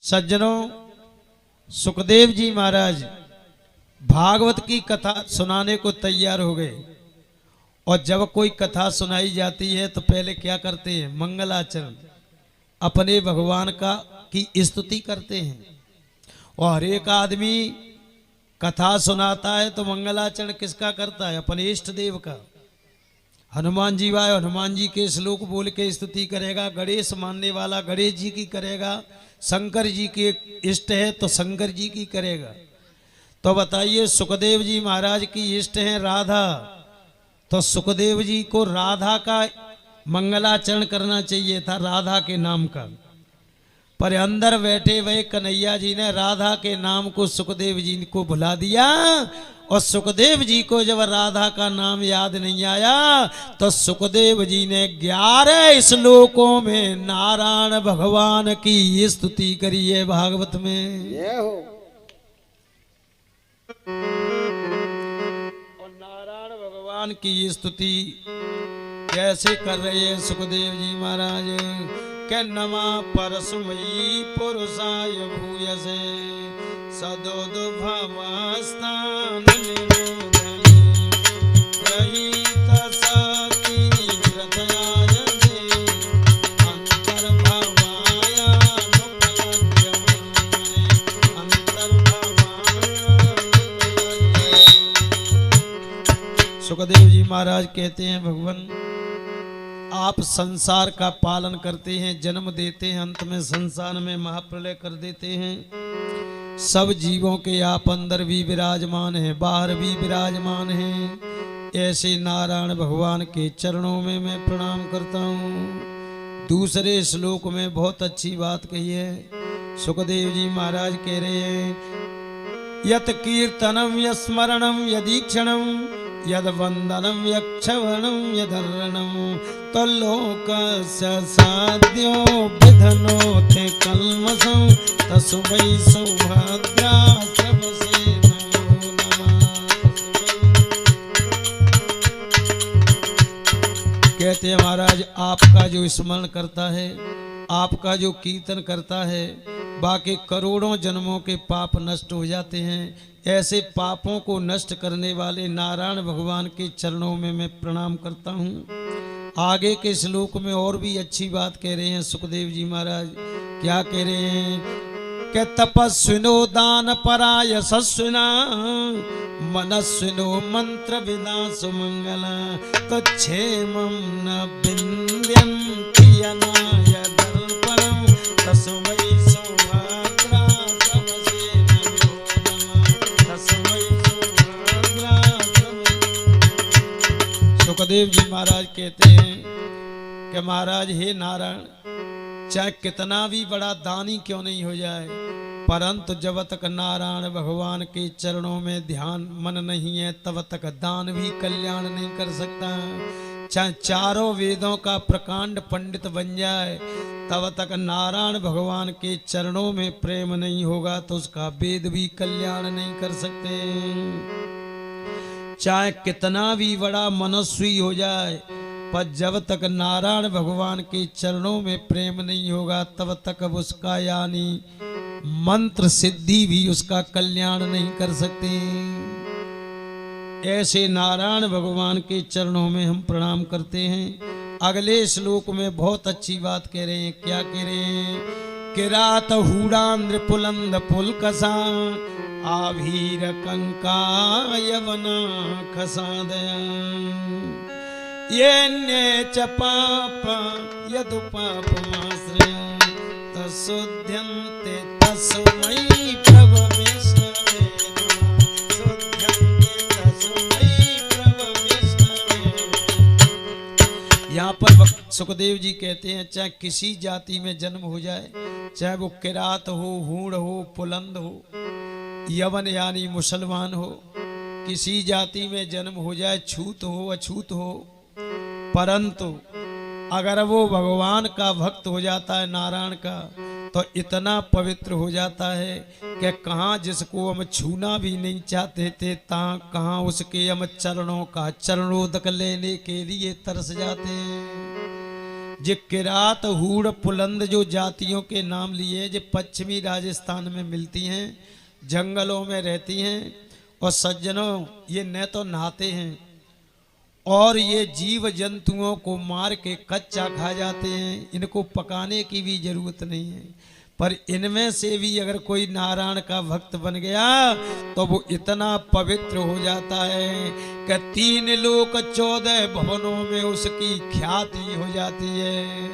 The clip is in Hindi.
सज्जनों, सुखदेव जी महाराज भागवत की कथा सुनाने को तैयार हो गए। और जब कोई कथा सुनाई जाती है तो पहले क्या करते हैं? मंगलाचरण, अपने भगवान का की स्तुति करते हैं। और हर एक आदमी कथा सुनाता है तो मंगलाचरण किसका करता है? अपने इष्ट देव का। हनुमान जी आए, हनुमान जी के श्लोक बोल के स्तुति करेगा। गणेश मानने वाला गणेश जी की करेगा। शंकर जी के इष्ट है तो शंकर जी की करेगा। तो बताइए, सुखदेव जी महाराज की इष्ट है राधा, तो सुखदेव जी को राधा का मंगलाचरण करना चाहिए था, राधा के नाम का। पर अंदर बैठे हुए कन्हैया जी ने राधा के नाम को सुखदेव जी को भुला दिया। और सुखदेव जी को जब राधा का नाम याद नहीं आया तो सुखदेव जी ने 11 श्लोकों में नारायण भगवान की स्तुति करी है भागवत में। और नारायण भगवान की स्तुति कैसे कर रहे हैं सुखदेव जी महाराज? के नमा परसमयी पुरुषाय भूयसे सदोदुभवस्थान निरोधने रहित सखी हृदयाय दे अंतर्भवाय अनुपलभ्य अंतर्भवाय। सुखदेव जी महाराज कहते हैं, भगवान आप संसार का पालन करते हैं, जन्म देते हैं, अंत में संसार में महाप्रलय कर देते हैं। सब जीवों के आप अंदर भी विराजमान हैं, बाहर भी विराजमान हैं। ऐसे नारायण भगवान के चरणों में मैं प्रणाम करता हूँ। दूसरे श्लोक में बहुत अच्छी बात कही है। सुखदेव जी महाराज कह रहे हैं, यत कीर्तनम यस्मरणम यदीक्षणम यद वंदनम यक्षवणम यदर्रणम तो लोकस्य साध्यो विधनो थे कल्मषं तस्मै सौभद्रा सबसे नमो नमः। कहते हैं महाराज, आपका जो स्मरण करता है, आपका जो कीर्तन करता है, बाकी करोड़ों जन्मों के पाप नष्ट हो जाते हैं। ऐसे पापों को नष्ट करने वाले नारायण भगवान के चरणों में मैं प्रणाम करता हूँ। आगे के श्लोक में और भी अच्छी बात कह रहे हैं सुखदेव जी महाराज। क्या कह रहे हैं? कि तपस्विनो दान पराय सस्विना मनस्विनो मंत्र विदा सुमंगला तो क्षेमं न विन्द्यन्ति अनाय दर्पणं तस्मै सौभद्रा सबसे नमो नमः तस्मै सौभद्रा। सुखदेव जी महाराज कहते हैं कि महाराज हे नारायण, चाहे कितना भी बड़ा दानी क्यों नहीं हो जाए, परंतु जब तक नारायण भगवान के चरणों में ध्यान मन नहीं है तब तक दान भी कल्याण नहीं कर सकता। चाहे चारों वेदों का प्रकांड पंडित बन जाए, तब तक नारायण भगवान के चरणों में प्रेम नहीं होगा तो उसका वेद भी कल्याण नहीं कर सकते। चाहे कितना भी बड़ा मनस्वी हो जाए, पर जब तक नारायण भगवान के चरणों में प्रेम नहीं होगा तब तक उसका यानी मंत्र सिद्धि भी उसका कल्याण नहीं कर सकते। ऐसे नारायण भगवान के चरणों में हम प्रणाम करते हैं। अगले श्लोक में बहुत अच्छी बात कह रहे हैं। क्या कह रहे हैं? किरात हूडांद्र पुलंद पुलकसा आभीर कंका यवना खसादया ये च पाप यदु पापमाश्रय तसुध्यन्ते तस्मै प्रभु विष्णवे शुध्यन्ते तस्मै प्रभु विष्णवे। यहाँ पर सुखदेव जी कहते हैं, चाहे किसी जाति में जन्म हो जाए, चाहे वो किरात हो, हूण हो, पुलंद हो, यवन यानी मुसलमान हो, किसी जाति में जन्म हो जाए, छूत हो अछूत हो, परंतु अगर वो भगवान का भक्त हो जाता है, नारायण का, तो इतना पवित्र हो जाता है कि कहाँ जिसको हम छूना भी नहीं चाहते थे, कहाँ उसके हम चरणों का चरणोदक लेने के लिए तरस जाते हैं। जे किरात हूड़ पुलंद जो जातियों के नाम लिए जो पश्चिमी राजस्थान में मिलती हैं, जंगलों में रहती हैं। और सज्जनों, ये न तो नहाते हैं और ये जीव जंतुओं को मार के कच्चा खा जाते हैं, इनको पकाने की भी जरूरत नहीं है। पर इनमें से भी अगर कोई नारायण का भक्त बन गया तो वो इतना पवित्र हो जाता है कि 3 लोक 14 भुवनों में उसकी ख्याति हो जाती है।